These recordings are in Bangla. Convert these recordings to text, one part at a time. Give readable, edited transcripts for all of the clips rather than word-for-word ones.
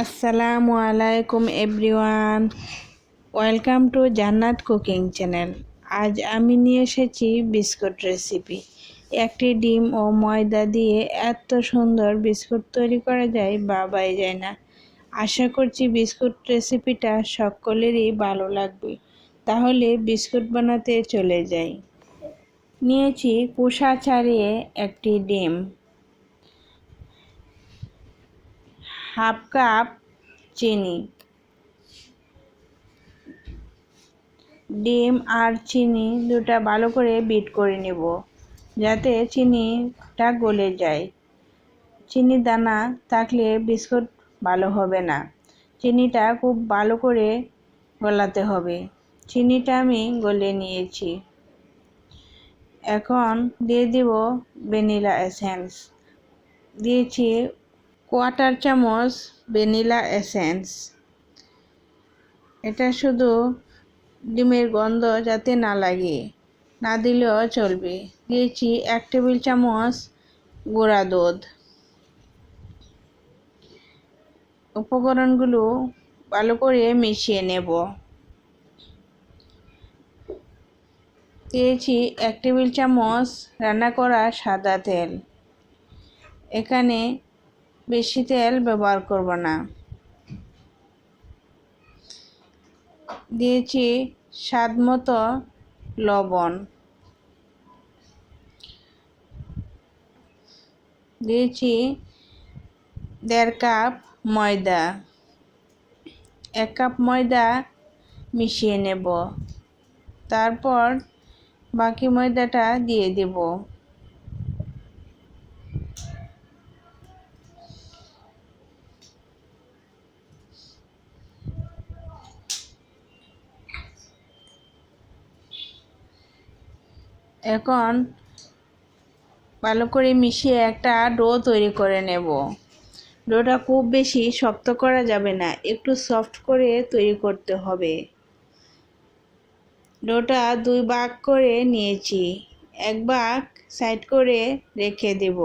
আসসালামু আলাইকুম এভরিওয়ান, ওয়েলকাম টু জান্নাত কুকিং চ্যানেল। আজ আমি নিয়ে এসেছি বিস্কুট রেসিপি। একটি ডিম ও ময়দা দিয়ে এত সুন্দর বিস্কুট তৈরি করা যায় ভাবাই যায় না। আশা করছি বিস্কুট রেসিপিটা সকলেরই ভালো লাগবে। তাহলে বিস্কুট বানাতে চলে যাই। নিয়েছি খোসা ছাড়িয়ে একটি ডিম, হাফ কাপ চিনি। ডিম আর চিনি দুটা ভালো করে বিট করে নেব, যাতে চিনিটা গলে যায়। চিনি দানা থাকলে বিস্কুট ভালো হবে না। চিনিটা খুব ভালো করে গলাতে হবে। চিনিটা আমি গলে নিয়েছি। এখন দিয়ে দিব ভ্যানিলা এসেন্স। দিয়েছি কোয়ার্টার চামচ ভ্যানিলা এসেন্স। এটা শুধু ডিমের গন্ধ যাতে না লাগে, না দিলেও চলবে। দিয়েছি 1 টেবিল চামচ গুঁড়া দুধ। উপকরণগুলো ভালো করে মিশিয়ে নেব। দিয়েছি 1 টেবিল চামচ রান্না করা সাদা তেল। এখানে বেশি তেল ব্যবহার করব না। দিয়েছি স্বাদ মতো লবণ। দিয়েছি 1.5 কাপ ময়দা। 1 কাপ ময়দা মিশিয়ে নেব। তারপর বাকি ময়দাটা দিয়ে দেব। এখন ভালো করে মিশিয়ে একটা ডো তৈরি করে নেব। ডোটা খুব বেশি শক্ত করা যাবে না, একটু সফট করে তৈরি করতে হবে। ডোটা 2 ভাগ করে নিয়েছি। 1 ভাগ সাইড করে রেখে দেব।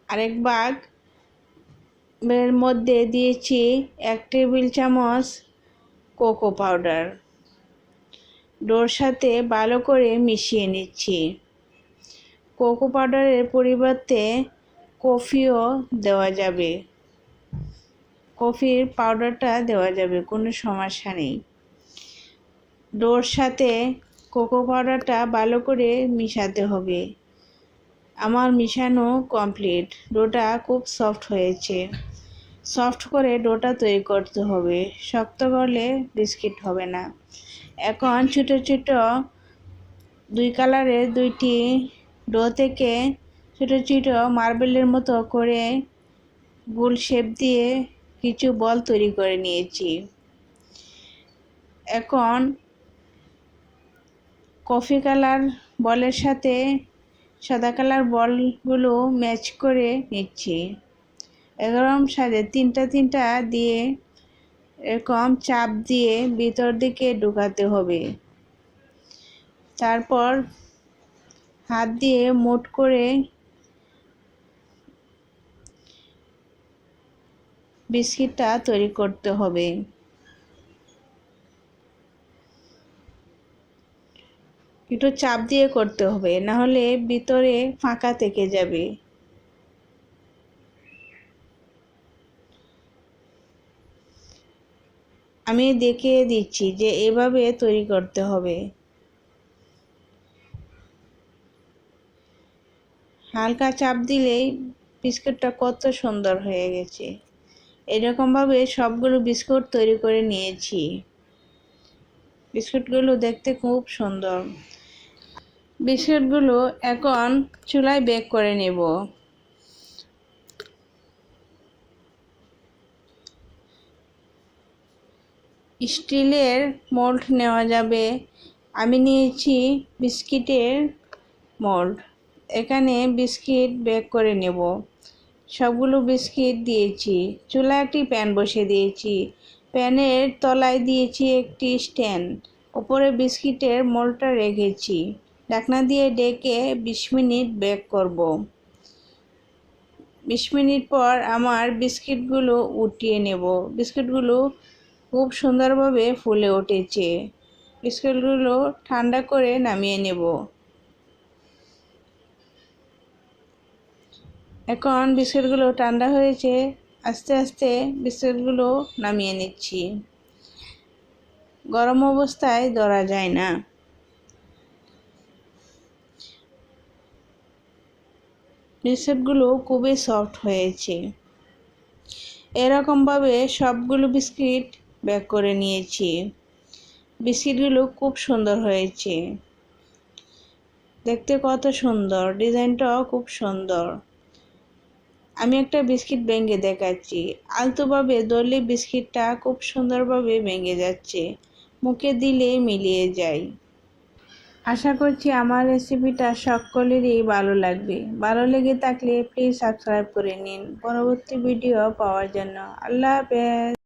আরেক ভাগ এর মধ্যে দিয়েছি 1 টেবিল চামচ কোকো পাউডার। ডোর সাথে ভালো করে মিশিয়ে নিচ্ছি। কোকো পাউডারের পরিবর্তে কফিও দেওয়া যাবে। কফির পাউডারটা দেওয়া যাবে, কোনো সমস্যা নেই। ডোর সাথে কোকো পাউডারটা ভালো করে মিশাতে হবে। আমার মিশানো কমপ্লিট। ডোটা খুব সফট হয়েছে। সফট করে ডোটা তৈরি করতে হবে, শক্ত করলে বিস্কিট হবে না। এখন ছোটো ছোটো 2 কালারের 2টি ডো থেকে ছোটো ছোটো মার্বেলের মতো করে গোল শেপ দিয়ে কিছু বল তৈরি করে নিয়েছি। এখন কফি কালার বলের সাথে সাদা কালার বলগুলো ম্যাচ করে নিচ্ছি। এরকম সাথে তিনটা দিয়ে এরকম চাপ দিয়ে ভিতর দিকে ঢুকাতে হবে। তারপর হাত দিয়ে মোট করে বিস্কিটটা তৈরি করতে হবে। একটু চাপ দিয়ে করতে হবে, না হলে ভিতরে ফাঁকা থেকে যাবে। আমি দেখিয়ে দিচ্ছি যে এভাবে তৈরি করতে হবে। হালকা চাপ দিলেই বিস্কুটটা কত সুন্দর হয়ে গেছে। এরকমভাবে সবগুলো বিস্কুট তৈরি করে নিয়েছি। বিস্কুটগুলো দেখতে খুব সুন্দর। বিস্কুটগুলো এখন চুলায় বেক করে নেব। স্টিলের মোল্ড নেওয়া যাবে। আমি নিয়েছি বিস্কিটের মোল্ড। এখানে বিস্কিট বেক করে নেব। সবগুলো বিস্কিট দিয়েছি। চুলায় একটি প্যান বসিয়ে দিয়েছি। প্যানের তলায় দিয়েছি একটি স্ট্যান্ড, উপরে বিস্কিটের মোল্ডটা রেখেছি। ঢাকনা দিয়ে ঢেকে 20 মিনিট বেক করব। 20 মিনিট পর আমার বিস্কিটগুলো উঠিয়ে নেব। বিস্কিটগুলো খুব সুন্দরভাবে ফুলে উঠেছে। বিস্কিটগুলো ঠান্ডা করে নামিয়ে নেব। এখন বিস্কিটগুলো ঠান্ডা হয়েছে, আস্তে আস্তে বিস্কিটগুলো নামিয়ে নিচ্ছি। গরম অবস্থায় ধরা যায় না। বিস্কিটগুলো খুবই সফট হয়েছে। এরকমভাবে সবগুলো বিস্কিট বেক করে নিয়েছি। বিস্কিটগুলো খুব সুন্দর হয়েছে, দেখতে কত সুন্দর, ডিজাইনটাও খুব সুন্দর। আমি একটা বিস্কিট ভেঙে দেখাচ্ছি। আলতোভাবে ধরলে বিস্কিটটা খুব সুন্দরভাবে ভেঙে যাচ্ছে, মুখে দিলে মিলিয়ে যায়। আশা করছি আমার রেসিপিটা সকলেরই ভালো লাগবে। ভালো লেগে থাকলে প্লিজ সাবস্ক্রাইব করে নিন পরবর্তী ভিডিও পাওয়ার জন্য। আল্লাহ হাফেজ।